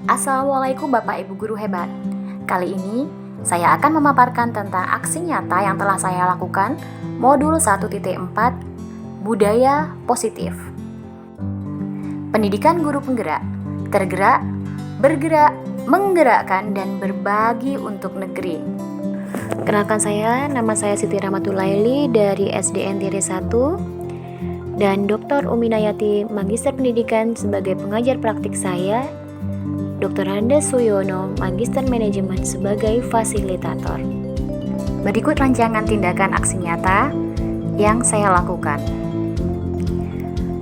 Assalamualaikum Bapak Ibu Guru hebat. Kali ini saya akan memaparkan tentang aksi nyata yang telah saya lakukan modul 1.4 Budaya Positif. Pendidikan guru penggerak, tergerak, bergerak, menggerakkan dan berbagi untuk negeri. Kenalkan nama saya Siti Rahmatulaili dari SDN Tirai 1 dan Dr. Uminayati Magister Pendidikan sebagai pengajar praktik saya, Dr. Handa Suyono, Magister Manajemen sebagai fasilitator. Berikut rancangan tindakan aksi nyata yang saya lakukan.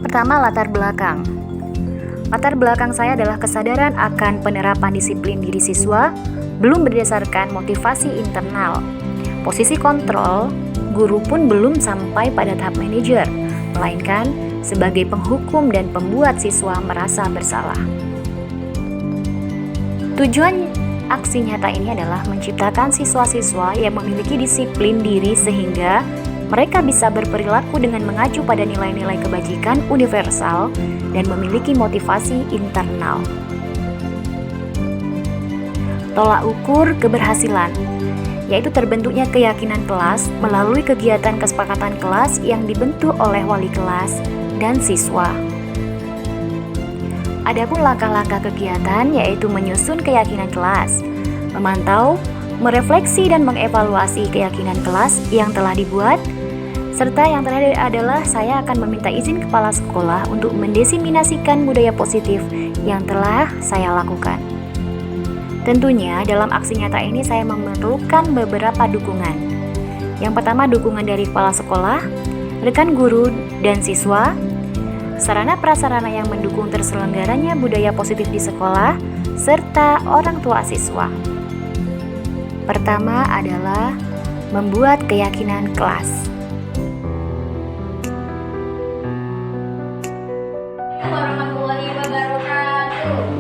Pertama, latar belakang. Latar belakang saya adalah kesadaran akan penerapan disiplin diri siswa belum berdasarkan motivasi internal. Posisi kontrol, guru pun belum sampai pada tahap manajer, melainkan sebagai penghukum dan pembuat siswa merasa bersalah. Tujuan aksi nyata ini adalah menciptakan siswa-siswa yang memiliki disiplin diri sehingga mereka bisa berperilaku dengan mengacu pada nilai-nilai kebajikan universal dan memiliki motivasi internal. Tolak ukur keberhasilan, yaitu terbentuknya keyakinan kelas melalui kegiatan kesepakatan kelas yang dibentuk oleh wali kelas dan siswa. Adapun langkah-langkah kegiatan yaitu menyusun keyakinan kelas, memantau, merefleksi dan mengevaluasi keyakinan kelas yang telah dibuat, serta yang terakhir adalah saya akan meminta izin kepala sekolah untuk mendiseminasikan budaya positif yang telah saya lakukan. Tentunya dalam aksi nyata ini saya memerlukan beberapa dukungan. Yang pertama, dukungan dari kepala sekolah, rekan guru dan siswa, sarana prasarana yang mendukung terselenggaranya budaya positif di sekolah, serta orang tua siswa. Pertama adalah membuat keyakinan kelas. Warahmatullahi wabarakatuh.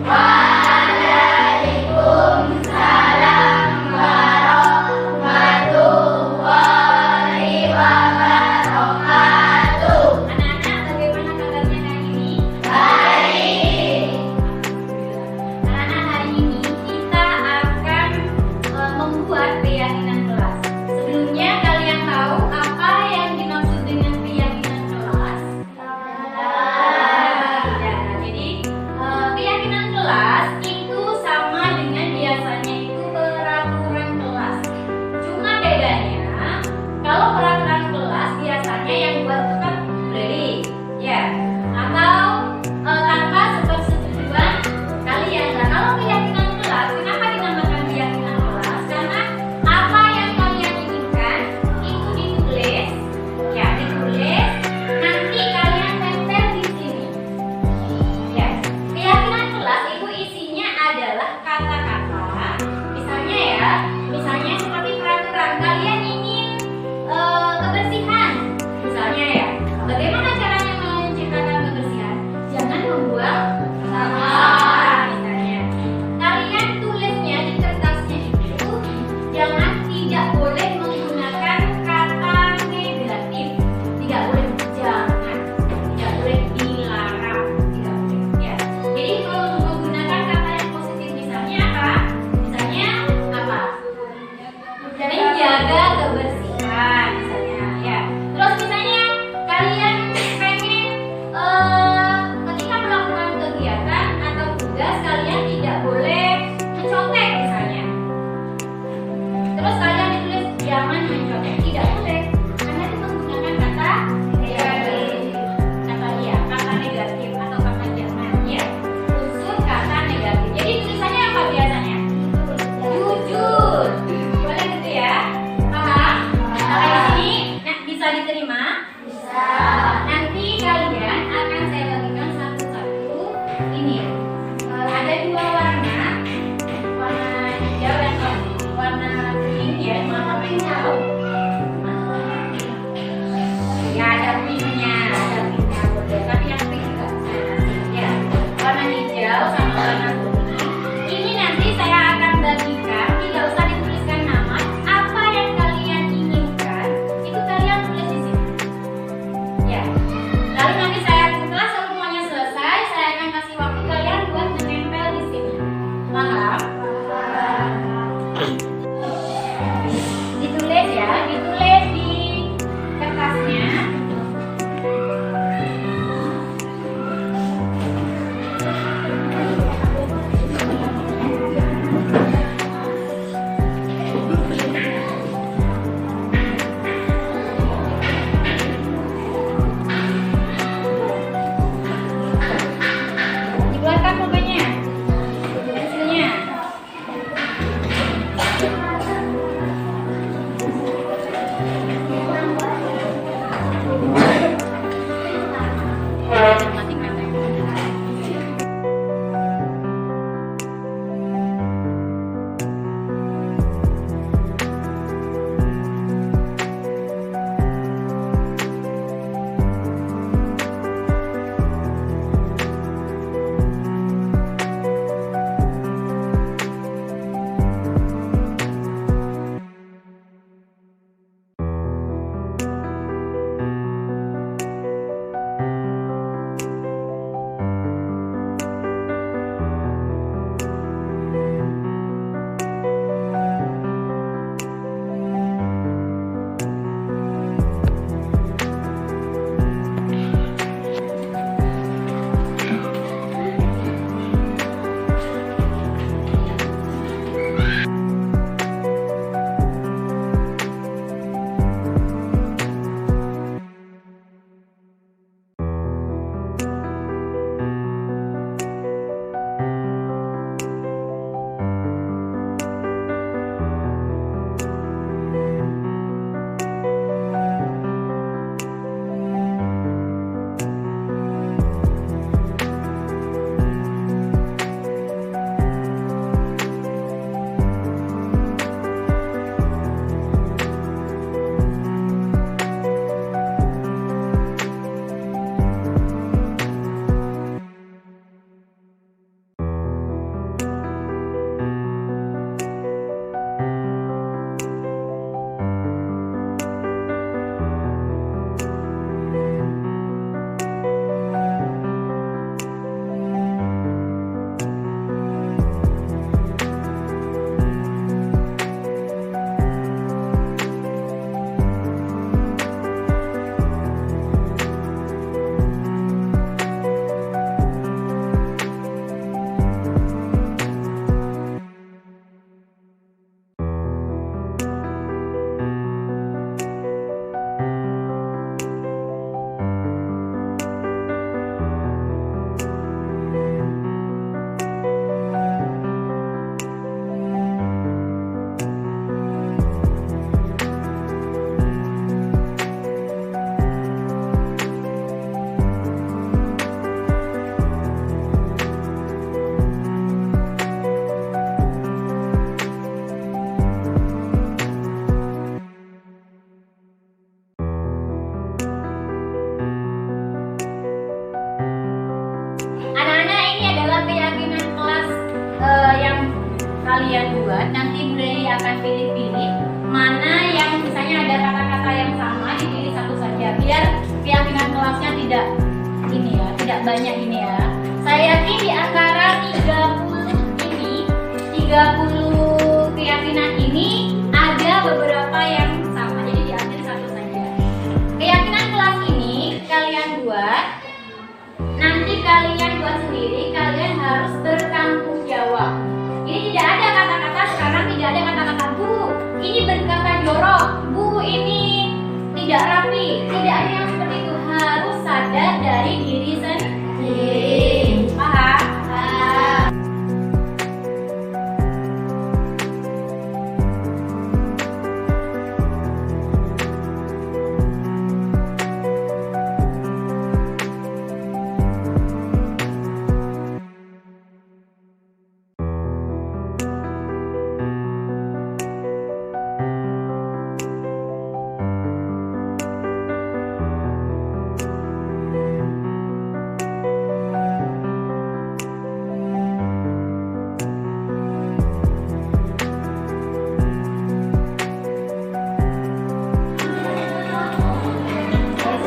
Lalu nanti setelah semuanya selesai, saya akan kasih waktu kalian buat menempel di sini. kalian buat, nanti Buleli akan pilih-pilih mana yang misalnya ada kata-kata yang sama, dipilih satu saja biar keyakinan kelasnya tidak tidak banyak ini ya. Saya yakin di antara 30 keyakinan ini ada beberapa yang sama, jadi diambil satu saja. Keyakinan kelas ini kalian buat, nanti kalian buat sendiri, kalian harus bertanggung jawab. Jadi tidak ada kata-kata sekarang, tidak ada kata-kata Bu, ini berkata jorok, Bu ini tidak rapi, tidak ada yang seperti itu. Harus sadar dari diri sendiri. Paham? Paham.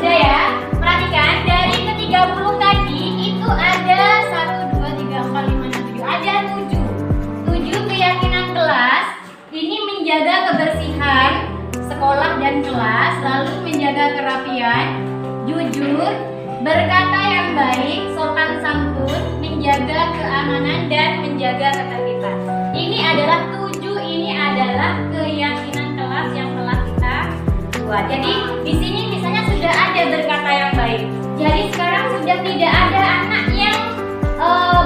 Sudah ya, perhatikan dari ke-30 tadi itu ada 1, 2, 3, 4, 5, 6, 7. Ada 7 keyakinan kelas. Ini menjaga kebersihan sekolah dan kelas, lalu menjaga kerapian, jujur, berkata yang baik, sopan santun, menjaga keamanan dan menjaga ketertiban. Ini adalah 7, ini adalah keyakinan kelas yang telah kita buat. Jadi di sini misalnya sudah ada berkata yang baik. Jadi sekarang sudah tidak ada anak yang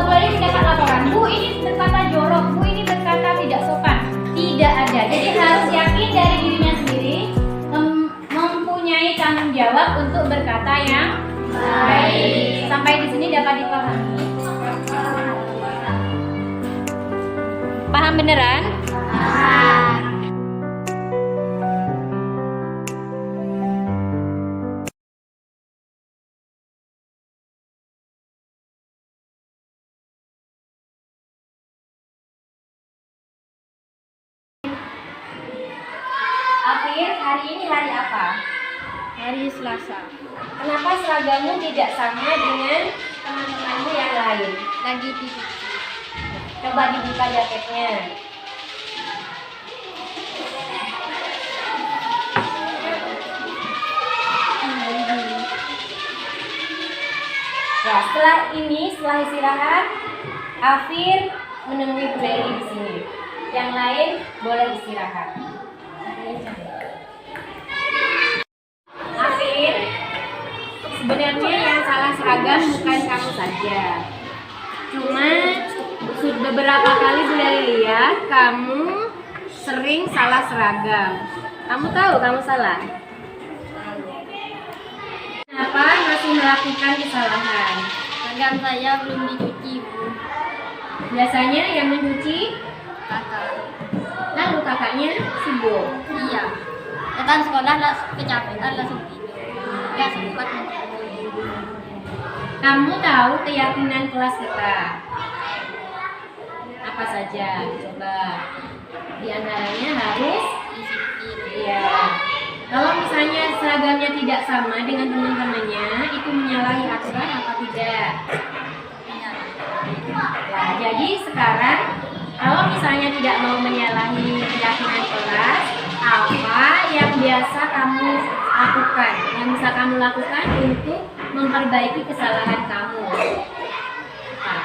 boleh mendapat laporan, Bu ini berkata jorok, Bu ini berkata tidak sopan. Tidak ada. Jadi harus yakin dari dirinya sendiri, mempunyai tanggung jawab untuk berkata yang baik. Sampai di sini dapat dipahami? Paham beneran? Paham. Afir, hari ini hari apa? Hari Selasa. Kenapa seragammu tidak sama dengan teman-temanmu yang lain? Lagi dicuci. Coba dibuka jaketnya. Ya, setelah istirahat, Afir menemui Buleli di sini. Yang lain boleh istirahat. Afir, sebenarnya yang salah seragam bukan kamu saja. Cuma beberapa kali Buleli lihat kamu sering salah seragam. Kamu tahu kamu salah? Kenapa masih melakukan kesalahan? Seragam saya belum dicuci, Bu. Biasanya yang mencuci Kakak. lalu kakaknya sibuk. Iya. Datang sekolah kecapean langsung tidur. Nggak sempat mencuci. Kamu tahu keyakinan kelas kita? Apa saja? Coba. Di antaranya harus Disiplin. iya. Kalau misalnya seragamnya tidak sama dengan teman-temannya, itu menyalahi aturan apa tidak? Nah, jadi sekarang kalau misalnya tidak mau menyalahi keyakinan kelas, apa yang biasa kamu lakukan? Yang bisa kamu lakukan untuk memperbaiki kesalahan kamu? Apa?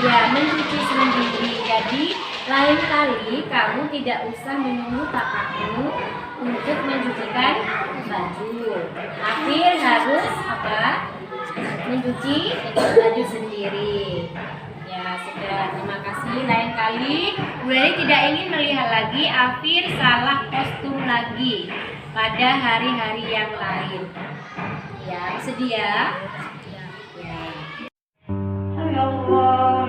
Ya, mencuci sendiri. Jadi lain kali kamu tidak usah menunggu kakakmu untuk mencucikan baju. Afir harus apa? Mencuci baju sendiri. Ya sudah, terima kasih. Lain kali Buleli tidak ingin melihat lagi Afir salah kostum lagi pada hari-hari yang lain. Ya, sedia? Ya. Ya Allah.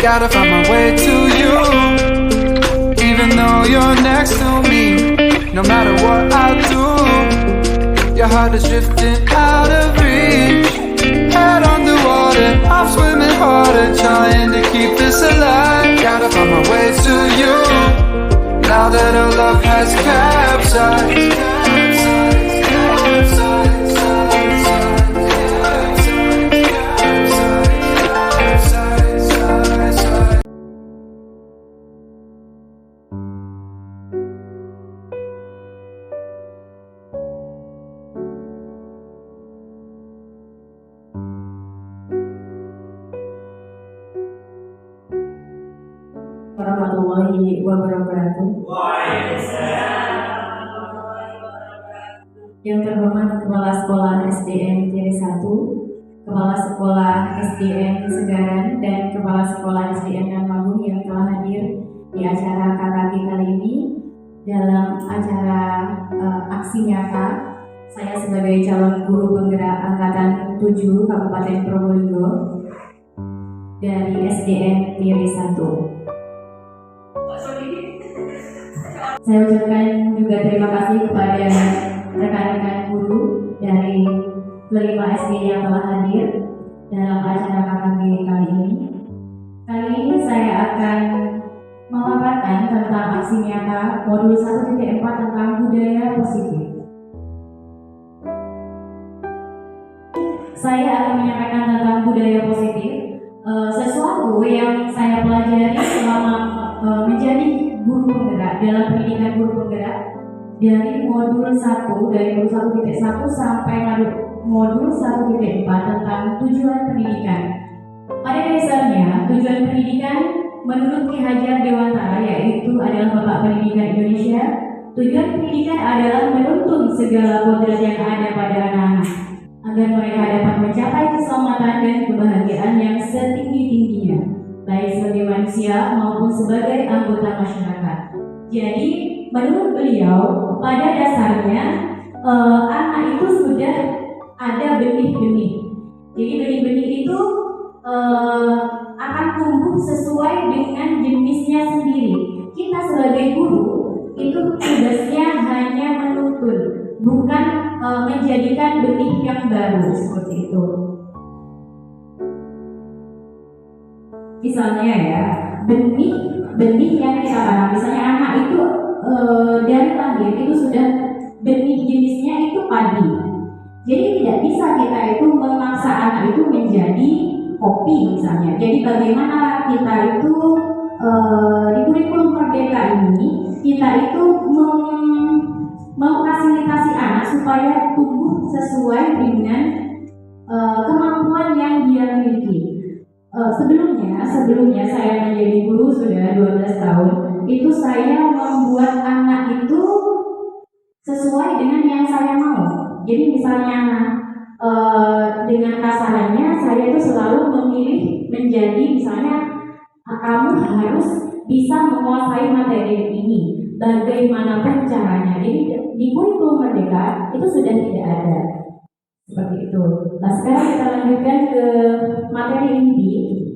Gotta find my way to you, even though you're next to me. No matter what I do, your heart is drifting out of reach. Head underwater, I'm swimming harder, trying to keep this alive. Gotta find my way to you, now that our love has capsized. Warahmatullahi wabarakatuh. Yang terhormat Kepala Sekolah SDN Tieri 1, Kepala Sekolah SDN Segaran, dan Kepala Sekolah SDN Ramagung yang telah hadir di acara KKG kali ini dalam acara aksi nyata. Saya sebagai calon guru penggerak angkatan 7 Kabupaten Probolinggo dari SDN Tieri 1. Saya ucapkan juga terima kasih kepada rekan-rekan guru dari kelima SD yang telah hadir dalam acara KKG kali ini. Kali ini saya akan memaparkan tentang aksi nyata modul 1.4 tentang budaya positif. Saya akan menyampaikan tentang budaya positif, sesuatu yang saya pelajari selama menjadi guru penggerak dalam pendidikan guru penggerak dari modul 1 dari modul 1.1 sampai modul 1.4 tentang tujuan pendidikan. Pada dasarnya tujuan pendidikan menurut Ki Hajar Dewantara yaitu adalah Bapak Pendidikan Indonesia. Tujuan pendidikan adalah menuntun segala kodrat yang ada pada anak-anak agar mereka dapat mencapai keselamatan dan kebahagiaan yang setinggi-tingginya, baik sebagai manusia maupun sebagai anggota masyarakat. Jadi menurut beliau pada dasarnya anak itu sudah ada benih-benih. Jadi benih-benih itu akan tumbuh sesuai dengan jenisnya sendiri. Kita sebagai guru itu tugasnya hanya menuntun, bukan menjadikan benih yang baru seperti itu. Misalnya ya, benih yang kita tanam, misalnya anak itu dari lahir itu sudah benih jenisnya itu padi. Jadi tidak bisa kita itu memaksa anak itu menjadi kopi misalnya. Jadi bagaimana kita itu di kurikulum Merdeka ini kita itu memfasilitasi anak supaya tumbuh sesuai dengan kemampuan yang dia miliki. Sebelumnya saya menjadi guru sudah 12 tahun, itu saya membuat anak itu sesuai dengan yang saya mau. Jadi misalnya dengan kasarannya saya itu selalu memilih menjadi misalnya kamu harus bisa menguasai materi ini bagaimanapun caranya. Jadi di kurikulum Merdeka itu sudah tidak ada seperti itu. Nah sekarang kita lanjutkan ke materi inti.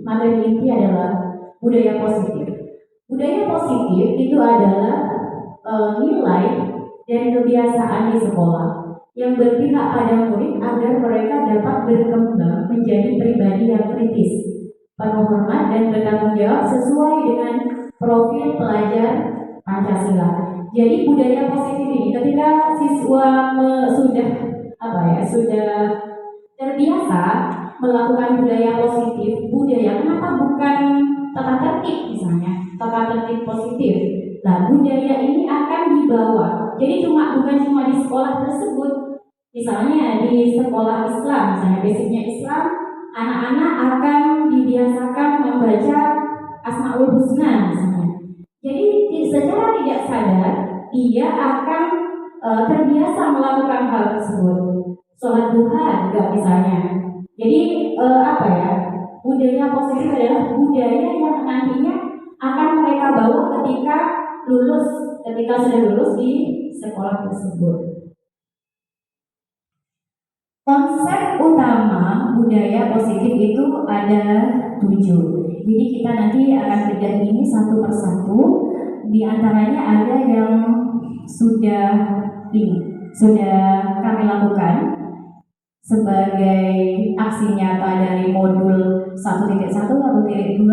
Materi inti adalah budaya positif. Budaya positif itu adalah nilai dan kebiasaan di sekolah yang berpihak pada murid agar mereka dapat berkembang menjadi pribadi yang kritis, penuh hormat dan bertanggung jawab sesuai dengan profil pelajar Pancasila. Jadi budaya positif ini ketika siswa sudah terbiasa melakukan budaya positif, kenapa bukan tata tertib misalnya, tata tertib positif. Nah, budaya ini akan dibawa. Jadi bukan cuma di sekolah tersebut. Misalnya di sekolah Islam, misalnya basicnya Islam, anak-anak akan dibiasakan membaca Asmaul Husna misalnya. Jadi secara tidak sadar dia akan terbiasa melakukan hal tersebut. Sholat duha juga misalnya. Jadi budaya positif adalah budaya yang nantinya akan mereka bawa ketika sudah lulus di sekolah tersebut. Konsep utama budaya positif itu ada 7. Jadi kita nanti akan bedah ini satu persatu. Di antaranya ada yang sudah kami lakukan sebagai aksi nyata dari modul 1.1, 1.2, 1.3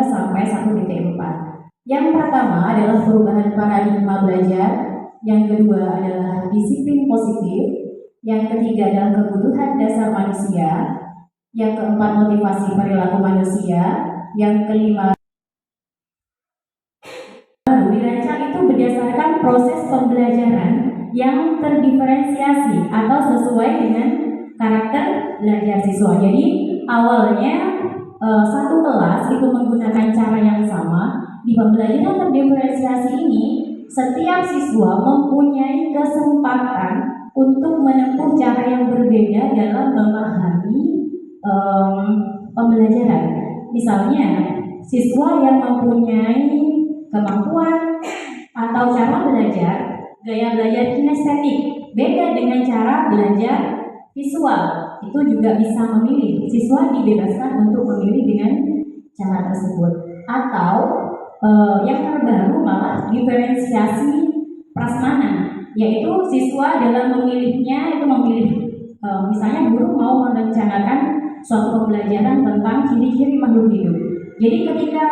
sampai 1.4. Yang pertama adalah perubahan paradigma belajar, yang kedua adalah disiplin positif, yang ketiga adalah kebutuhan dasar manusia, yang keempat motivasi perilaku manusia, yang kelima dirancang itu berdasarkan proses pembelajaran yang terdiferensiasi atau sesuai dengan karakter belajar siswa. Jadi awalnya satu kelas itu menggunakan cara yang sama. Di pembelajaran terdiferensiasi ini, setiap siswa mempunyai kesempatan untuk menempuh cara yang berbeda dalam memahami pembelajaran. Misalnya, siswa yang mempunyai kemampuan atau cara belajar, gaya belajar kinestetik, beda dengan cara belajar visual, itu juga bisa memilih. Siswa dibebaskan untuk memilih dengan cara tersebut. Atau yang terbaru malah diferensiasi prasmanan, yaitu siswa dalam memilihnya itu memilih misalnya guru mau merencanakan suatu pembelajaran tentang ciri-ciri makhluk hidup. Jadi ketika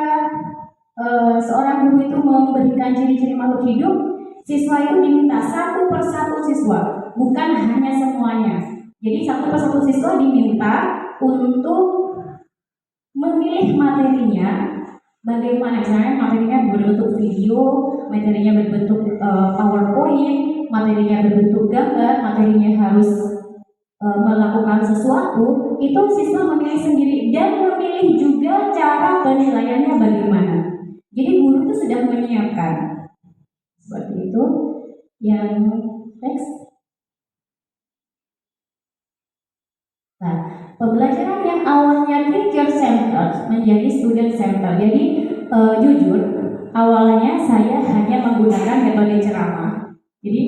seorang guru itu memberikan ciri-ciri makhluk hidup, siswa itu diminta satu persatu siswa, bukan hanya semuanya. Jadi satu persatu siswa diminta untuk memilih materinya. Bagaimana misalnya materinya berbentuk video, materinya berbentuk PowerPoint, materinya berbentuk gambar, materinya harus melakukan sesuatu, itu siswa memilih sendiri dan memilih juga cara penilaiannya bagaimana. Jadi guru itu sudah menyiapkan seperti itu. Yang next. Nah, pembelajaran yang awalnya teacher centered menjadi student centered. Jadi jujur, awalnya saya hanya menggunakan metode ceramah. Jadi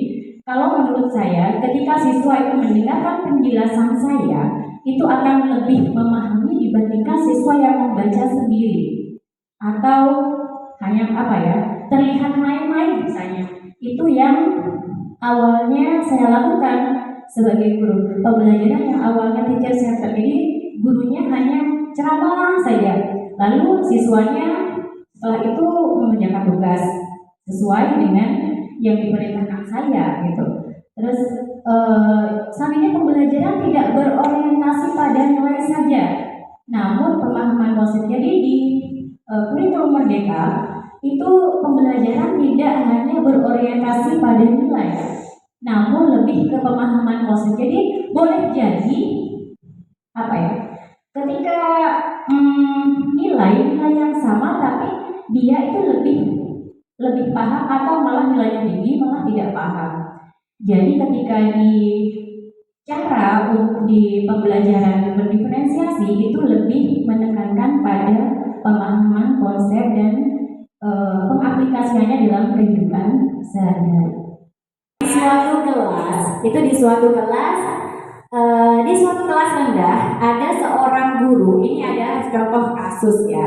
kalau menurut saya, ketika siswa itu mendengarkan penjelasan saya, itu akan lebih memahami dibandingkan siswa yang membaca sendiri. Atau hanya terlihat main-main misalnya. Itu yang awalnya saya lakukan sebagai guru. Pembelajaran yang awalnya teacher centered, jadi gurunya hanya ceramah saja, lalu siswanya setelah itu mengerjakan tugas sesuai dengan yang diperintahkan saya gitu. Terus selanjutnya pembelajaran tidak berorientasi pada nilai saja, namun pemahaman konsep. Jadi di kurikulum Merdeka itu pembelajaran tidak hanya berorientasi pada nilai, namun lebih ke pemahaman konsep. Jadi boleh jadi ketika nilai yang sama, tapi dia itu lebih paham atau malah nilainya tinggi malah tidak paham. Jadi ketika di cara di pembelajaran berdiferensiasi itu lebih menekankan pada pemahaman konsep dan pengaplikasiannya dalam kehidupan sehari-hari. Di suatu kelas rendah ada seorang guru. Ini ada contoh kasus ya.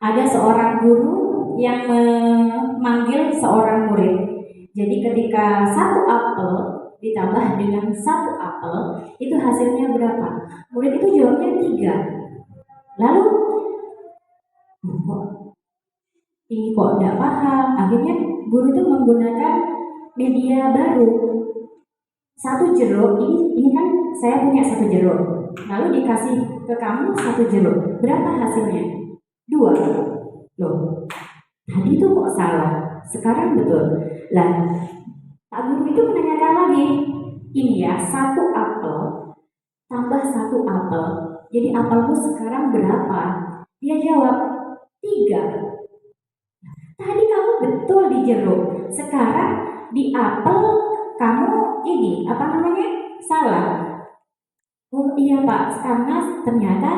Ada seorang guru yang memanggil seorang murid. Jadi ketika satu apel ditambah dengan satu apel, itu hasilnya berapa? Murid itu jawabnya 3. Lalu ini kok tidak paham. Akhirnya guru itu menggunakan media baru. Satu jeruk, ini kan saya punya satu jeruk. Lalu dikasih ke kamu satu jeruk. Berapa hasilnya? 2. Loh, tadi itu kok salah, sekarang betul. Lah, Pak Guru itu menanyakan lagi, ini ya, 1 apel tambah 1 apel, jadi apelmu sekarang berapa? Dia jawab 3. Tadi kamu betul di jeruk, sekarang di apel kamu ini salah. Oh iya Pak, karena ternyata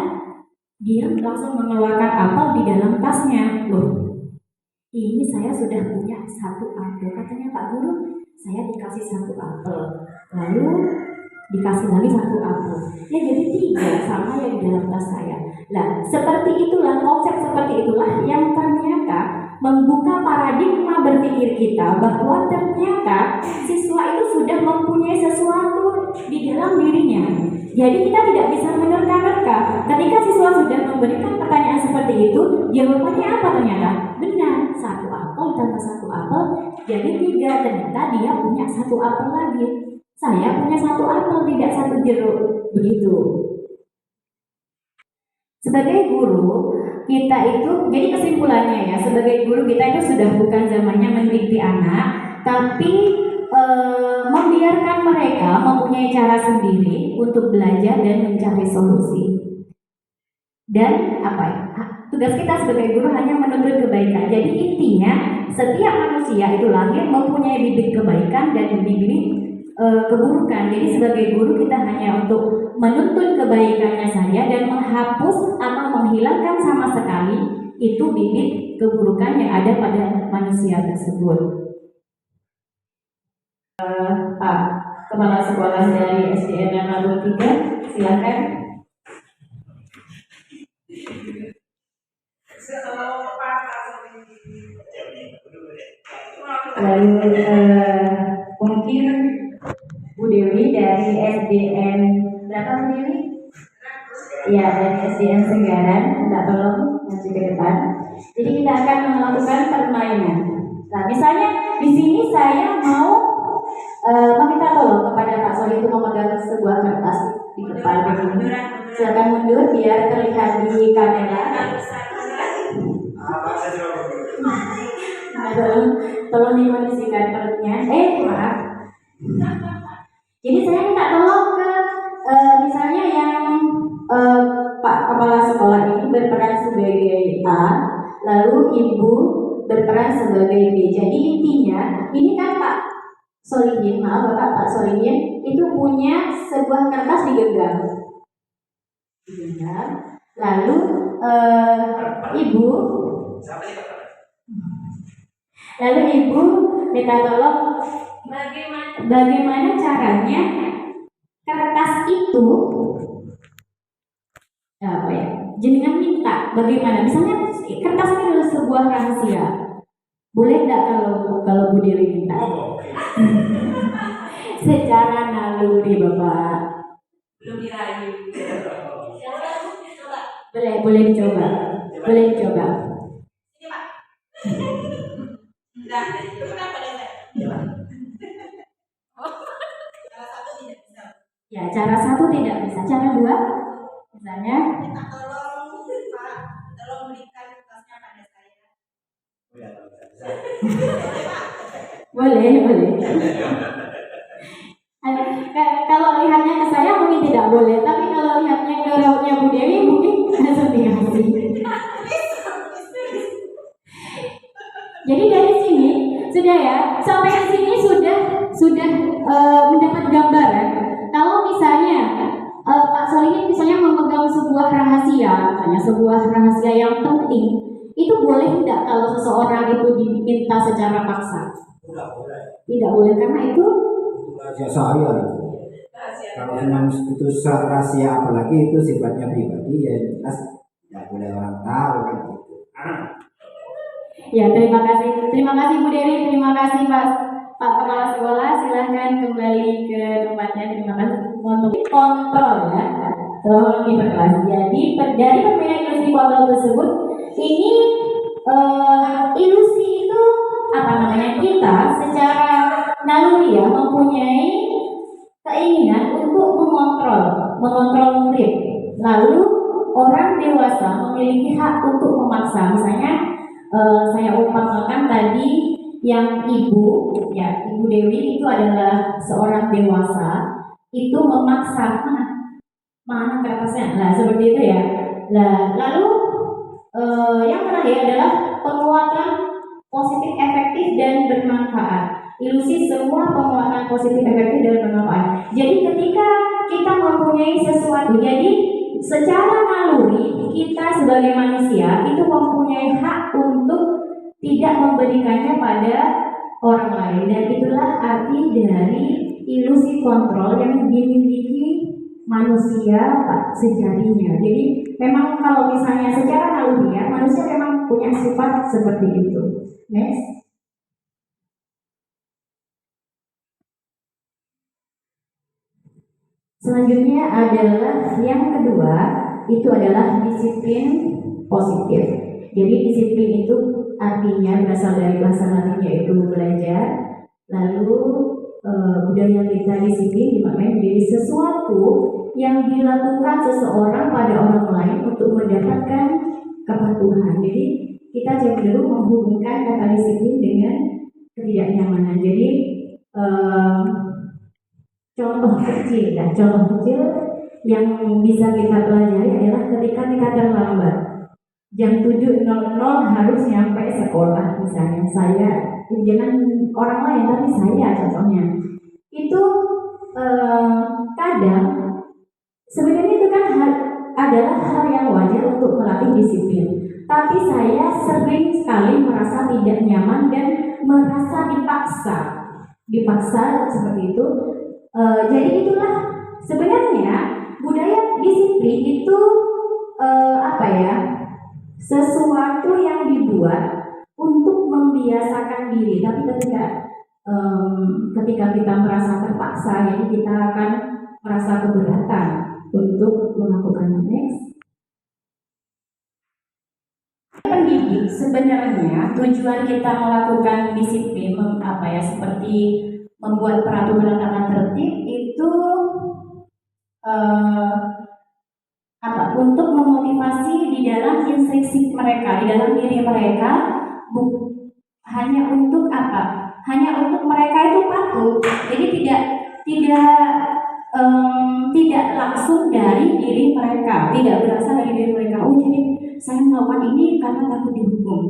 dia langsung mengeluarkan apel di dalam tasnya. Loh, ini saya sudah punya 1 apel. Katanya Pak Guru, saya dikasih 1 apel. Lalu dikasih lagi satu apel. Ya jadi 3 sama yang di dalam tas saya. Nah, seperti itulah, konsep seperti itulah yang ternyata membuka paradigma berpikir kita bahwa ternyata siswa itu sudah mempunyai sesuatu di dalam dirinya. Jadi kita tidak bisa menerka-nerka. Ketika siswa sudah memberikan pertanyaan seperti itu, jawabannya apa ternyata? Benar, 1 apel tambah 1 apel jadi 3. Ternyata dia punya 1 apel lagi. Saya punya 1 apel, tidak 1 jeruk. Begitu. Sebagai guru, kita itu, jadi kesimpulannya ya, sebagai guru kita itu sudah bukan zamannya mendikti anak, tapi membiarkan mereka mempunyai cara sendiri untuk belajar dan mencari solusi. Dan apa ya? Tugas kita sebagai guru hanya menuntut kebaikan. Jadi intinya setiap manusia itu lahir mempunyai bibit kebaikan dan bibit keburukan. Jadi sebagai guru kita hanya untuk menuntut kebaikannya saja dan menghapus atau menghilangkan sama sekali itu bibit keburukan yang ada pada manusia tersebut. Pak Kepala Sekolah dari SDN Nangabur 3, silakan. Lalu mungkin Bu Dewi dari SDN berapa Bu Dewi? Ya, dari SDN Senggaran, minta tolong maju ke depan. Jadi kita akan melakukan permainan. Nah, misalnya di sini saya mau meminta tolong kepada Pak Soli untuk memegang sebuah kertas di kepala begini. Silakan mundur biar terlihat di kamera. Nah, tolong dikondisikan perutnya. Maaf. Jadi saya minta tolong ke misalnya yang Pak Kepala Sekolah ini berperan sebagai A, lalu Ibu berperan sebagai B. Jadi intinya ini kan Pak Solihin, maaf Bapak Pak Solihin itu punya sebuah kertas digenggam. Lalu Ibu minta tolong bagaimana caranya kertas itu apa ya? Jenengan minta bagaimana? Misalnya kertas ini adalah sebuah rahasia. Boleh nggak kalau Bu Dewi minta? Secara naluri Bapak. Belum dirayu. Boleh dicoba. Boleh dicoba. Ini Pak. Enggak, itu kenapa saya? Ya, cara 1 tidak bisa. Cara 2, misalnya. Minta tolong Pak, tolong berikan kertasnya pada saya. Boleh. Kalau lihatnya ke saya mungkin tidak boleh, tapi kalau lihatnya ke rautnya Bu Dewi mungkin langsung dikasih. Jadi dari sini sudah ya, sampai di sini sudah mendapat gambaran. Kalau misalnya Pak Solihin misalnya memegang sebuah rahasia, misalnya sebuah rahasia yang penting, itu boleh tidak kalau seseorang itu diminta secara paksa? Tidak boleh karena itu rahasia saya. Kalau memang itu rahasia, apalagi itu sifatnya pribadi, ya jelas tidak boleh orang tahu kan gitu. Ya, terima kasih Bu Dewi, terima kasih Pak Kepala Sekolah, silahkan kembali ke tempatnya. Terima kasih. Untuk kontrol ya, tolong diperkelas. Jadi dari permainan ilusi kontrol tersebut, ini ilusi itu apa namanya, kita secara naluri ya mempunyai keinginan untuk mengontrol murid. Lalu orang dewasa memiliki hak untuk memaksa. Misalnya saya umpamakan tadi yang Ibu Dewi itu adalah seorang dewasa, itu memaksa mana kertasnya. Nah seperti itu ya. Lalu yang terakhir adalah penguatan positif, efektif dan bermanfaat. Ilusi semua penguatan positif, efektif dan bermanfaat. Jadi ketika kita mempunyai sesuatu, jadi secara naluri kita sebagai manusia itu mempunyai hak untuk tidak memberikannya pada orang lain, dan itulah arti dari ilusi kontrol yang dimiliki manusia sejatinya. Jadi memang kalau misalnya secara naluriah manusia memang punya sifat seperti itu. Next. Selanjutnya adalah yang kedua, itu adalah disiplin positif. Jadi disiplin itu artinya berasal dari bahasa Latin yaitu belajar. Lalu budaya kita disiplin dimaknai menjadi sesuatu yang dilakukan seseorang pada orang lain untuk mendapatkan kepatuhan. Jadi kita cenderung menghubungkan kata disiplin dengan ketidaknyamanan. Jadi contoh kecil yang bisa kita pelajari adalah ketika kita terlambat. Jam 7.00 harus nyampe sekolah misalnya. Saya, jangan orang lain tapi saya contohnya. Itu kadang sebenarnya itu kan adalah hal yang wajar untuk melatih disiplin. Tapi saya sering sekali merasa tidak nyaman dan merasa dipaksa seperti itu. Jadi itulah sebenarnya budaya disiplin itu sesuatu yang dibuat untuk membiasakan diri. Tapi ketika kita merasa terpaksa, jadi kita akan merasa keberatan untuk melakukannya. Next. Pendidik sebenarnya tujuan kita melakukan disiplin seperti membuat peraturan tata tertib itu untuk memotivasi di dalam intrinsik mereka, di dalam diri mereka, hanya untuk hanya untuk mereka itu patuh. Jadi tidak langsung dari diri mereka, tidak berasal dari diri mereka. Oh, jadi saya melakukan ini karena takut dihukum.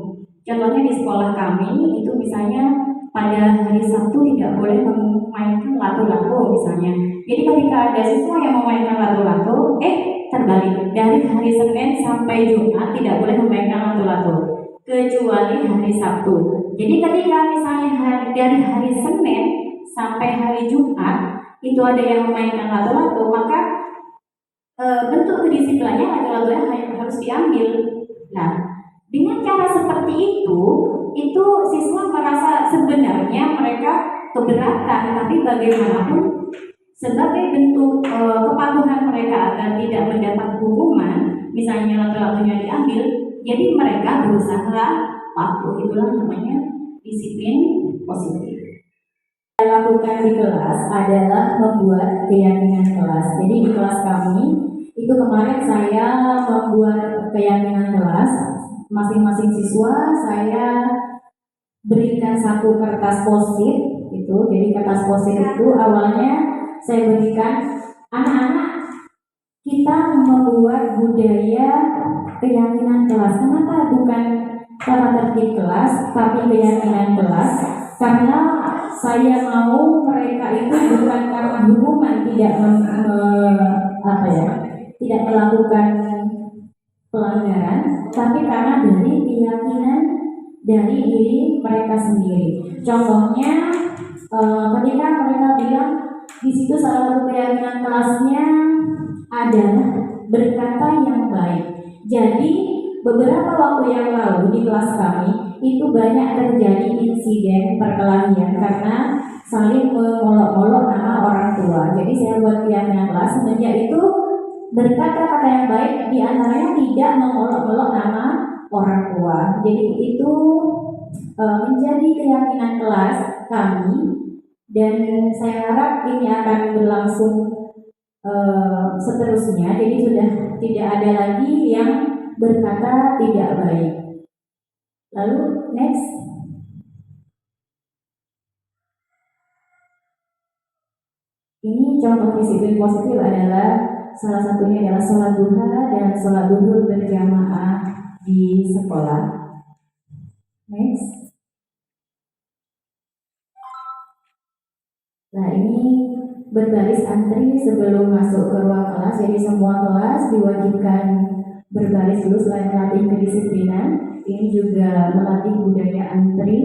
Contohnya di sekolah kami itu misalnya pada hari Sabtu tidak boleh memainkan lato-lato misalnya. Jadi ketika ada siswa yang memainkan lato-lato, terbalik, dari hari Senin sampai Jumat tidak boleh memainkan lato-lato kecuali hari Sabtu. Jadi ketika misalnya dari hari Senin sampai hari Jumat itu ada yang memainkan lato-lato, maka bentuk kedisiplinannya lato-latonya harus diambil. Nah, dengan cara seperti itu siswa merasa sebenarnya mereka keberatan, tapi bagaimanapun sebagai bentuk kepatuhan mereka agar tidak mendapat hukuman, misalnya lato-latonya diambil, jadi mereka berusaha patuh. Itulah namanya disiplin positif. Yang lakukan di kelas adalah membuat keyakinan kelas. Jadi di kelas kami itu kemarin saya membuat keyakinan kelas. Masing-masing siswa saya berikan satu kertas post-it itu. Jadi kertas post-it itu awalnya saya berikan anak-anak kita membuat budaya keyakinan kelas. Kenapa bukan tata tertib kelas tapi keyakinan kelas? Karena saya mau mereka itu bukan karena hukuman tidak melakukan pelanggaran, tapi karena dari keyakinan dari diri mereka sendiri. Contohnya, ketika mereka bilang di situ salah satu keyakinan kelasnya adalah berkata yang baik. Jadi beberapa waktu yang lalu di kelas kami itu banyak terjadi insiden perkelahian karena saling mengolok-olok nama orang tua. Jadi saya buat keyakinan kelas semenjak itu berkata-kata yang baik, diantaranya tidak mengolok-olok nama orang tua. Jadi itu menjadi keyakinan kelas kami, dan saya harap ini akan berlangsung seterusnya. Jadi sudah tidak ada lagi yang berkata tidak baik. Lalu next. Ini contoh disiplin positif adalah salah satunya adalah sholat duha dan sholat duhur berjamaah di sekolah. Next. Nah, ini berbaris antri sebelum masuk ke ruang kelas. Jadi semua kelas diwajibkan berbaris dulu selain melatih kedisiplinan. Ini juga melatih budaya antri.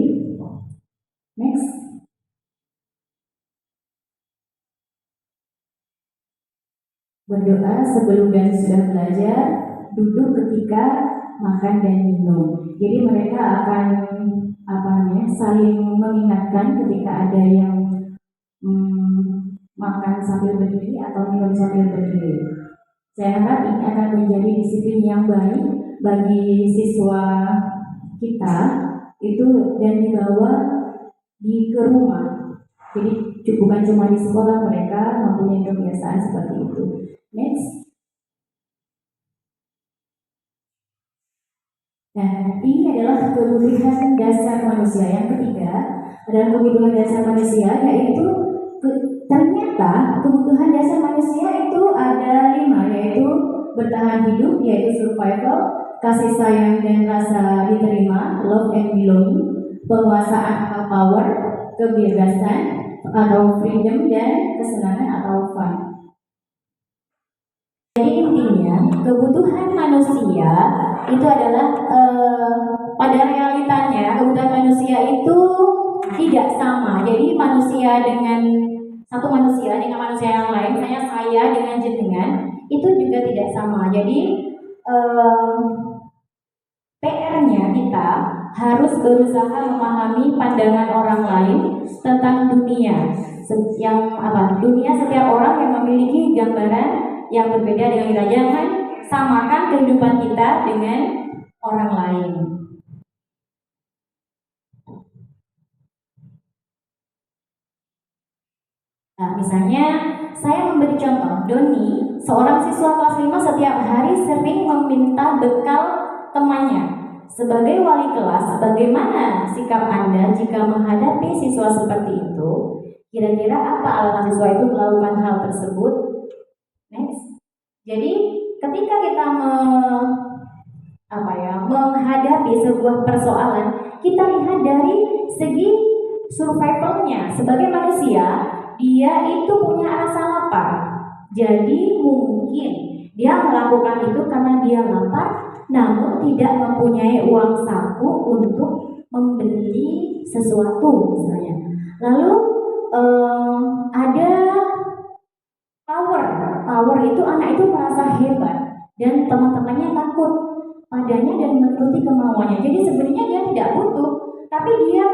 Next. berdoa sebelum dan sudah belajar, duduk ketika makan dan minum. Jadi mereka akan saling mengingatkan ketika ada yang makan sambil berdiri atau minum sambil berdiri. Saya harap ini akan menjadi disiplin yang baik bagi siswa kita itu dan dibawa ke rumah. Jadi bukan cuma di sekolah, mereka mempunyai kebiasaan seperti itu. Next. Nah, ini adalah kebutuhan dasar manusia. Yang ketiga adalah kebutuhan dasar manusia, yaitu ternyata kebutuhan dasar manusia itu ada 5, yaitu bertahan hidup, yaitu survival, kasih sayang dan rasa diterima, love and belonging, penguasaan atau power, kebebasan atau freedom, dan kesenangan atau fun. Jadi intinya kebutuhan manusia itu adalah pada realitanya kebutuhan manusia itu tidak sama. Jadi manusia dengan manusia yang lain, misalnya saya dengan jenengan itu juga tidak sama. Jadi PR-nya kita harus berusaha memahami pandangan orang lain tentang dunia. Dunia setiap orang yang memiliki gambaran yang berbeda dengan kita. Jangan samakan kehidupan kita dengan orang lain. Nah, misalnya saya memberi contoh, Doni, seorang siswa kelas 5 setiap hari sering meminta bekal temannya. Sebagai wali kelas, bagaimana sikap Anda jika menghadapi siswa seperti itu? Kira-kira apa alasan siswa itu melakukan hal tersebut? Next. Jadi ketika kita menghadapi sebuah persoalan, kita lihat dari segi survivalnya. Sebagai manusia, dia itu punya rasa lapar. Jadi mungkin dia melakukan itu karena dia lapar, namun tidak mempunyai uang saku untuk membeli sesuatu misalnya. Lalu ada power itu anak itu merasa hebat dan teman-temannya takut padanya dan menuruti kemauannya. Jadi sebenarnya dia tidak butuh, tapi dia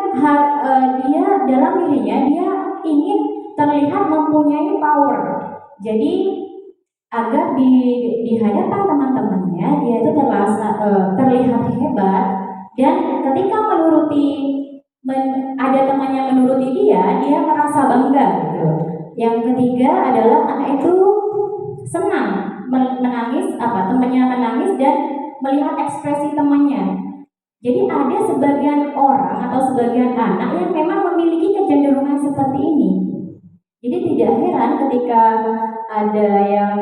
dalam dirinya dia ingin terlihat mempunyai power. Jadi agar di hadapan teman-temannya dia itu terlihat hebat, dan ketika ada temannya menuruti dia merasa bangga gitu. Yang ketiga adalah anak itu senang menangis, temannya menangis dan melihat ekspresi temannya. Jadi ada sebagian orang atau sebagian anak yang memang memiliki kecenderungan seperti ini. Jadi tidak heran ketika ada yang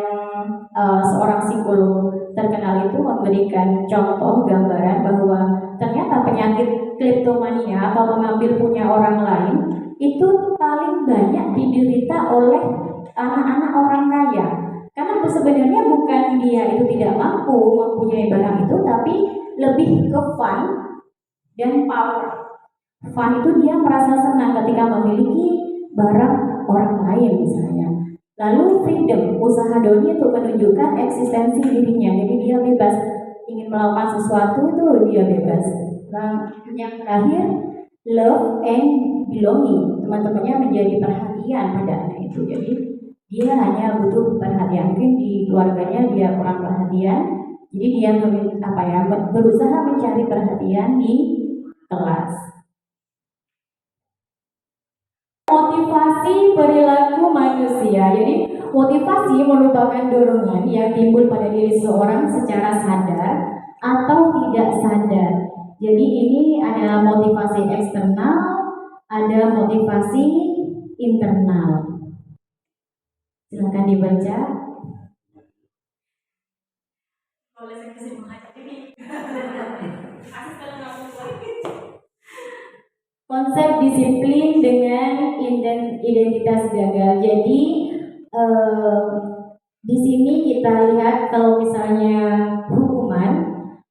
seorang psikolog terkenal itu memberikan contoh gambaran bahwa ternyata penyakit kleptomania atau mengambil punya orang lain itu paling banyak diderita oleh anak-anak orang kaya. Karena sebenarnya bukan dia itu tidak mampu mempunyai barang itu, tapi lebih ke fun dan power. Fun itu dia merasa senang ketika memiliki barang orang lain misalnya. Lalu freedom, usaha Doni untuk menunjukkan eksistensi dirinya. Jadi dia bebas ingin melakukan sesuatu itu dia bebas. Nah, yang terakhir love and belonging. Teman-temannya menjadi perhatian pada anak itu. Jadi dia hanya butuh perhatian. Mungkin di keluarganya dia kurang perhatian. Jadi dia berusaha mencari perhatian di kelas. Motivasi perilaku manusia. Jadi motivasi merupakan dorongan yang timbul pada diri seseorang secara sadar atau tidak sadar. Jadi ini ada motivasi eksternal, ada motivasi internal. Silakan dibaca. Konsep disiplin dengan identitas gagal. Jadi di sini kita lihat kalau misalnya hukuman,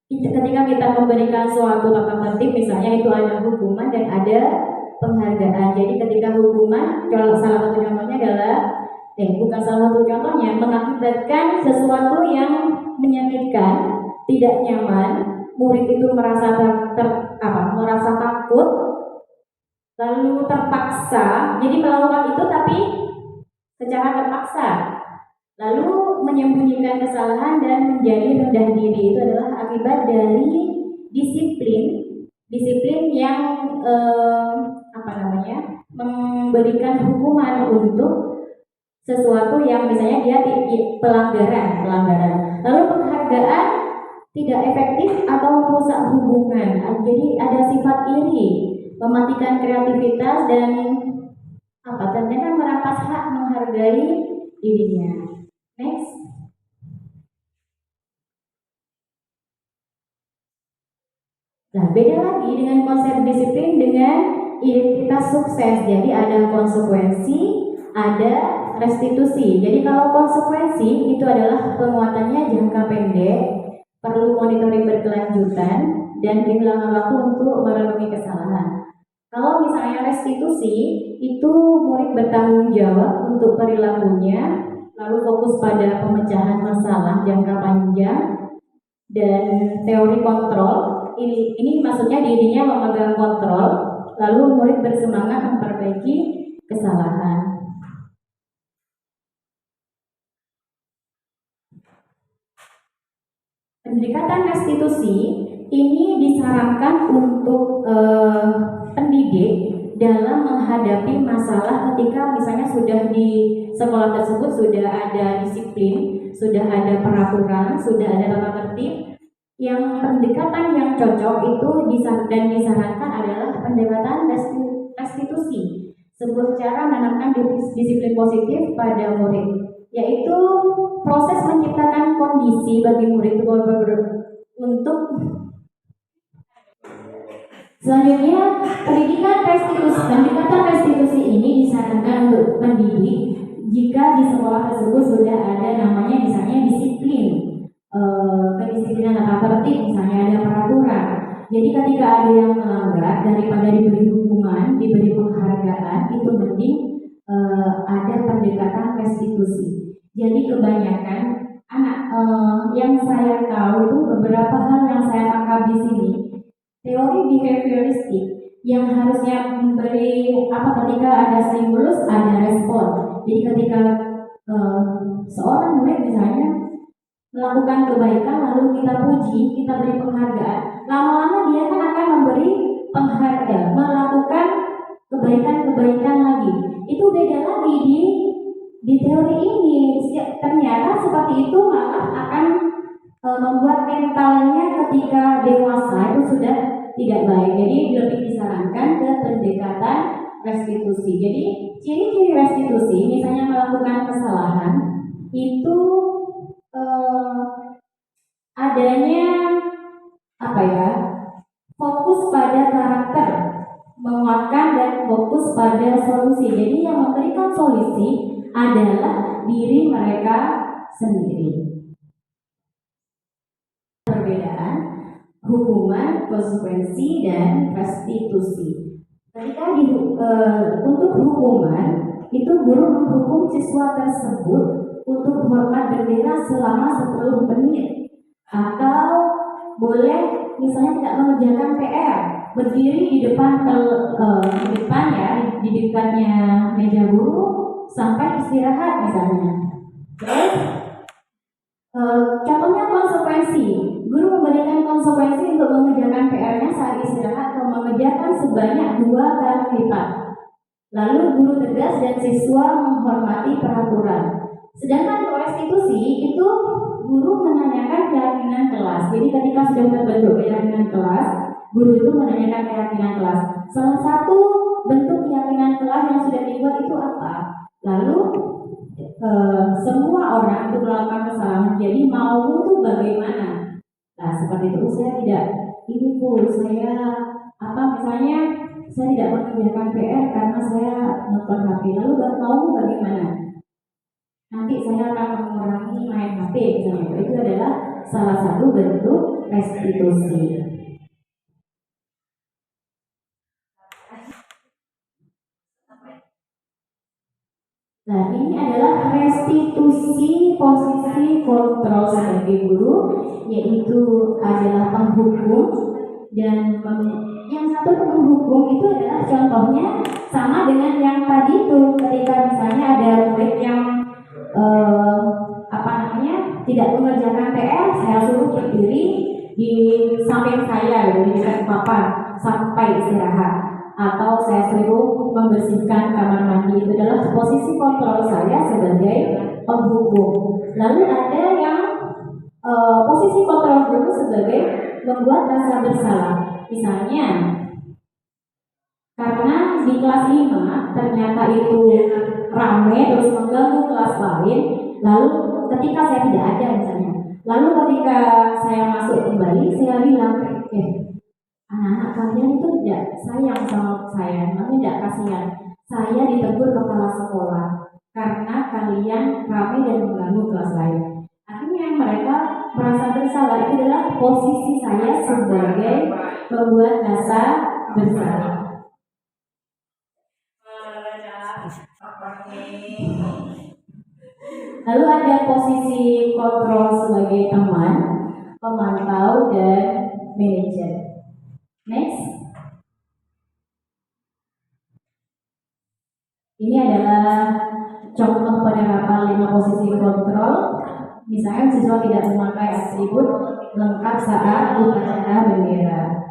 ketika kita memberikan suatu tata tertib, misalnya itu ada hukuman dan ada penghargaan. Jadi ketika hukuman, salah satu contohnya adalah bukan salah satu contohnya, mengakibatkan sesuatu yang menyakitkan, tidak nyaman, murid itu merasa merasa takut, lalu terpaksa, jadi melakukan itu tapi secara terpaksa, lalu menyembunyikan kesalahan dan menjadi rendah diri. Itu adalah akibat dari disiplin yang memberikan hukuman untuk sesuatu yang misalnya dia pelanggaran. Lalu penghargaan tidak efektif atau merusak hubungan. Jadi ada sifat iri, mematikan kreativitas dan ternyata merampas hak menghargai dirinya. Next. Nah, beda lagi dengan konsep disiplin dengan identitas sukses. Jadi ada konsekuensi, ada restitusi. Jadi kalau konsekuensi itu adalah penguatannya jangka pendek, perlu monitoring berkelanjutan dan kehilangan waktu untuk merenungi kesalahan. Kalau misalnya restitusi, itu murid bertanggung jawab untuk perilakunya, lalu fokus pada pemecahan masalah jangka panjang dan teori kontrol. Ini maksudnya dirinya memegang kontrol, lalu murid bersemangat memperbaiki kesalahan. Pendekatan restitusi ini disarankan untuk pendidik dalam menghadapi masalah ketika misalnya sudah di sekolah tersebut sudah ada disiplin, sudah ada peraturan, sudah ada tata tertib. Yang pendekatan yang cocok itu disarankan adalah pendekatan restitusi, sebuah cara menanamkan disiplin positif pada murid, yaitu proses menciptakan kondisi bagi murid itu untuk selanjutnya pendekatan restitusi ini disarankan untuk pendidik jika di sekolah tersebut sudah ada namanya misalnya disiplin, kedisiplinan tata tertib, misalnya ada peraturan. Jadi ketika ada yang melanggar, daripada diberi hukuman, diberi penghargaan, itu mending ada pendekatan restitusi. Jadi kebanyakan anak yang saya tahu itu beberapa hal yang saya tangkap di sini, teori behavioristik yang harusnya memberi ketika ada stimulus ada respon. Jadi ketika seorang murid misalnya melakukan kebaikan lalu kita puji, kita beri penghargaan, lama-lama dia kan akan memberi penghargaan, melakukan kebaikan lagi. Itu beda lagi di teori ini. Ternyata seperti itu malah akan membuat mentalnya ketika dewasa itu sudah tidak baik. Jadi lebih disarankan ke pendekatan restitusi. Jadi ciri-ciri restitusi misalnya melakukan kesalahan itu adanya fokus pada karakter, menguatkan dan fokus pada solusi. Jadi yang memberikan solusi adalah diri mereka sendiri. Perbedaan hukuman, konsekuensi dan restitusi. Ketika untuk hukuman itu guru menghukum siswa tersebut untuk hormat bendera selama 10 menit, atau boleh misalnya tidak mengerjakan PR, berdiri di depan di dekatnya meja guru sampai istirahat misalnya. Terus contohnya konsekuensi, guru memberikan konsekuensi untuk mengerjakan PR-nya saat istirahat atau mengerjakan sebanyak 2 kali lipat. Lalu guru tegas dan siswa menghormati peraturan. Sedangkan untuk restitusi itu guru menanyakan keyakinan kelas. Jadi ketika sudah terbentuk keyakinan kelas, guru itu menanyakan keyakinan kelas. Salah satu bentuk keyakinan kelas yang sudah dibuat itu apa? Lalu semua orang itu melakukan kesalahan. Jadi mau itu bagaimana? Nah seperti itu saya tidak saya misalnya saya tidak mengerjakan PR karena saya nonton HP. Lalu mau bagaimana? Nanti saya akan mengurangi main HP misalnya. Itu adalah salah satu bentuk restitusi. Nah, ini adalah restitusi posisi kontrol sebagai guru, yaitu adalah penghukum dan yang satu penghukum itu adalah contohnya sama dengan yang tadi itu, ketika misalnya ada murid yang tidak mengerjakan PR, saya suruh berdiri di samping saya gitu, di dekat papan sampai istirahat, atau saya suruh membersihkan kamar mandi. Itu adalah posisi kontrol saya sebagai penghukum. Lalu ada yang posisi kontrol guru sebagai membuat rasa bersalah. Misalnya karena di kelas 5 ternyata itu ramai terus mengganggu kelas lain, lalu ketika saya tidak ada misalnya, lalu ketika saya masuk kembali, saya bilang, anak-anak kalian itu tidak sayang sama saya, maksudnya tidak kasihan. Saya ditegur kepala sekolah karena kalian ramai dan mengganggu kelas lain. Akhirnya mereka merasa bersalah. Itu adalah posisi saya sebagai pembuat rasa bersalah. Lalu ada posisi kontrol sebagai teman, pemantau, dan manajer. Next. Ini adalah contoh penerapan 5 posisi kontrol. Misalnya siswa tidak memakai atribut lengkap saat upacara bendera.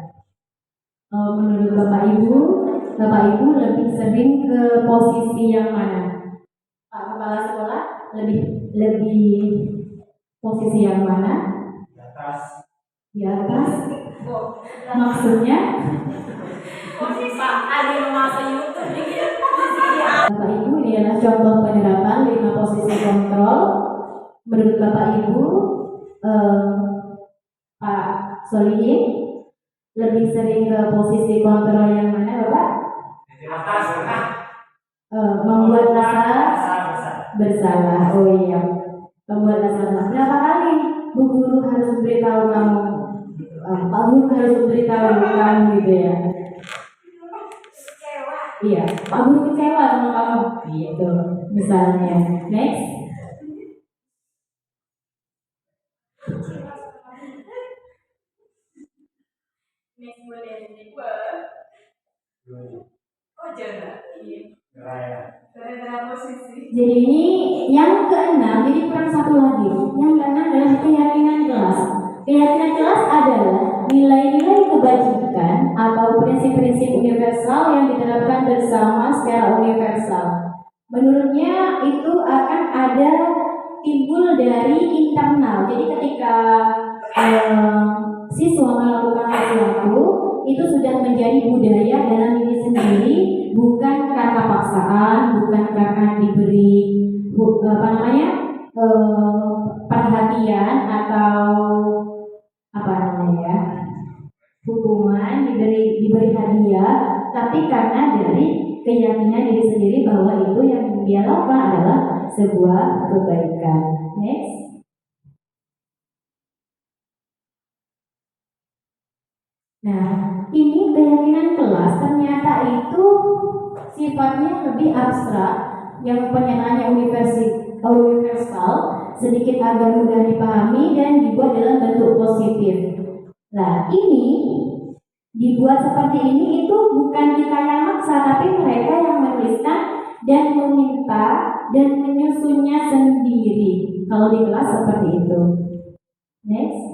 Menurut Bapak Ibu lebih sering ke posisi yang mana? Pak Kepala Sekolah lebih posisi yang mana? Di atas. Di atas. Maksudnya? Bapak Ibu, ini adalah contoh penerapan 5 posisi kontrol. Menurut Bapak Ibu, Pak Solihin lebih sering ke posisi kontrol yang mana, Bapak? Di atas. Membuat rasa bersalah. Oh iya, membuat rasa bersalah. Berapa kali Bu Guru harus memberitahu kamu? Pak Guru harus memberitahu kamu gitu ya? Iya, Pak Guru kecewa sama kamu. Gitu, misalnya. Next. Jadi ini yang keenam, jadi kurang satu lagi. Yang keenam adalah keyakinan kelas. Keyakinan kelas adalah nilai-nilai kebajikan atau prinsip-prinsip universal yang diterapkan bersama secara universal. Menurutnya itu akan ada timbul dari internal. Jadi ketika siswa melakukan sesuatu, itu sudah menjadi budaya dalam diri sendiri, bukan karena paksaan, bukan karena diberi perhatian atau hukuman, diberi hadiah, tapi karena dari keyakinan diri sendiri bahwa itu yang dia lakukan adalah sebuah kebaikan. Next. Nah, ini keyakinan kelas ternyata itu sifatnya lebih abstrak, yang penyampaiannya universal, sedikit agak mudah dipahami dan dibuat dalam bentuk positif. Nah, ini dibuat seperti ini itu bukan kita yang maksa, tapi mereka yang menuliskan dan meminta dan menyusunnya sendiri. Kalau di kelas seperti itu. Next.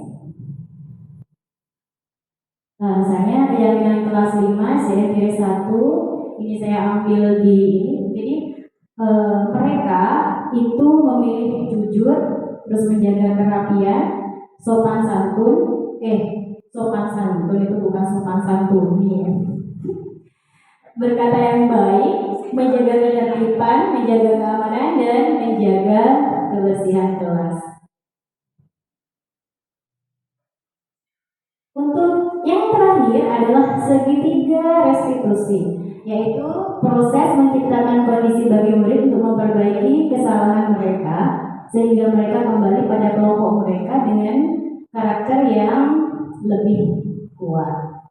Nah, misalnya keyakinan kelas 5, CFR 1, ini saya ambil di ini. Jadi mereka itu memilih jujur, terus menjaga kerapian, sopan santun. Sopan santun itu bukan sopan santun ya. Berkata yang baik, menjaga ketertiban, menjaga keamanan, dan menjaga kebersihan kelas. Untuk yang terakhir adalah segitiga restitusi, yaitu proses menciptakan kondisi bagi murid untuk memperbaiki kesalahan mereka sehingga mereka kembali pada kelompok mereka dengan karakter yang lebih kuat.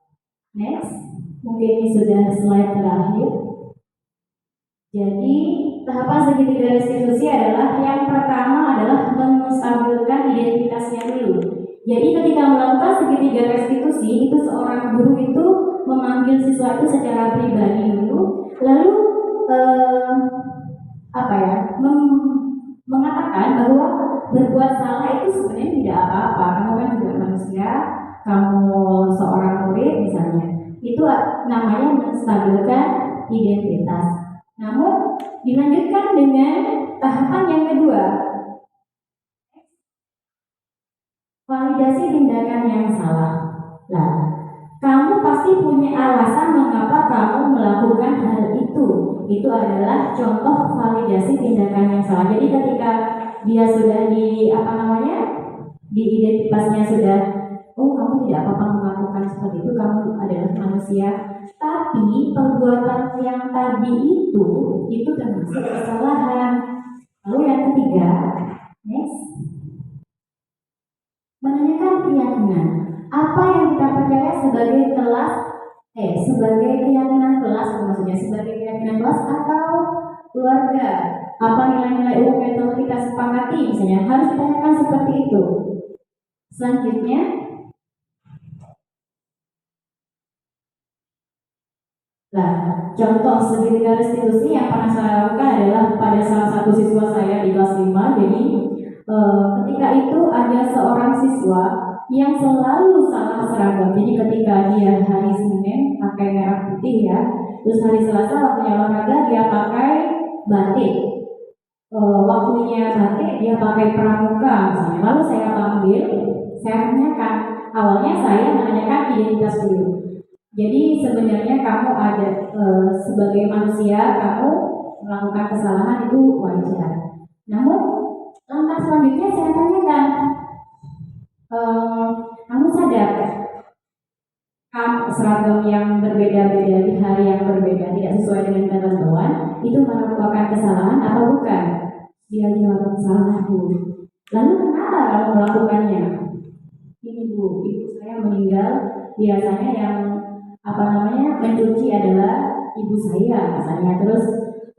Next, mungkin ini sudah slide terakhir. Jadi tahapan segitiga restitusi adalah yang pertama adalah menstabilkan identitasnya dulu. Jadi ketika melakukan segitiga restitusi itu seorang guru itu memanggil siswa itu secara pribadi dulu, lalu mengatakan bahwa berbuat salah itu sebenarnya tidak apa-apa. Kamu kan juga manusia, kamu seorang murid misalnya. Itu namanya menstabilkan identitas. Namun dilanjutkan dengan tahapan yang kedua, validasi tindakan yang salah. Nah, kamu pasti punya alasan mengapa kamu melakukan hal itu. Itu adalah contoh validasi tindakan yang salah. Jadi ketika dia sudah di identitasnya sudah, oh kamu tidak apa-apa melakukan seperti itu, kamu adalah manusia. Tapi perbuatan yang tadi itu termasuk kesalahan. Lalu yang ketiga, next, menanyakan keyakinan. Apa yang kita percaya sebagai sebagai keyakinan kelas, maksudnya sebagai keyakinan kelas atau keluarga, apa nilai-nilai umum yang telah kita sepakati, misalnya harus ditanyakan seperti itu. Selanjutnya, contoh segitiga restitusi yang pernah saya lakukan adalah pada salah satu siswa saya di kelas 5. Jadi ketika itu ada seorang siswa yang selalu salah seragam. Jadi ketika dia hari Senin pakai merah putih ya, terus hari Selasa waktunya olahraga dia pakai batik, waktunya batik dia pakai pramuka misalnya. Lalu saya panggil, saya tanyakan, awalnya saya menanyakan identitas dulu. Jadi sebenarnya kamu ada sebagai manusia kamu melakukan kesalahan itu wajar. Namun langkah selanjutnya saya tanyakan, kamu sadar kamu seragam yang berbeda-beda di hari yang berbeda tidak sesuai dengan ketentuan itu merupakan kesalahan atau bukan? Dia jawab salah Bu. Lalu kenapa kamu melakukannya? Ini Bu, ibu saya meninggal, biasanya yang mencuci adalah ibu saya misalnya. Terus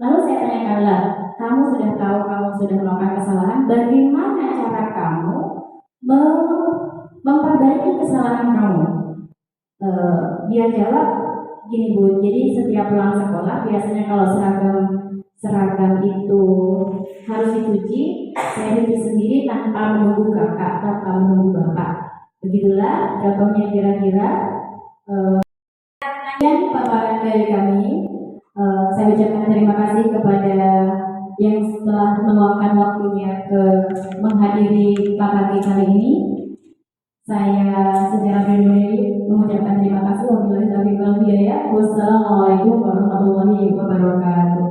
lalu saya tanyakanlah, kamu sudah tahu kamu sudah melakukan kesalahan, bagaimana cara kamu memperbaiki kesalahan kamu? Dia jawab gini Bu, jadi setiap pulang sekolah biasanya kalau seragam itu harus dicuci, saya cuci sendiri tanpa menunggu kakak, tanpa menunggu bapak. Begitulah contohnya kira-kira. Dan paparan dari kami, saya ucapkan terima kasih kepada yang telah meluangkan waktunya ke menghadiri pagi kali ini. Saya secara pribadi mengucapkan terima kasih. Wassalamualaikum warahmatullahi wabarakatuh.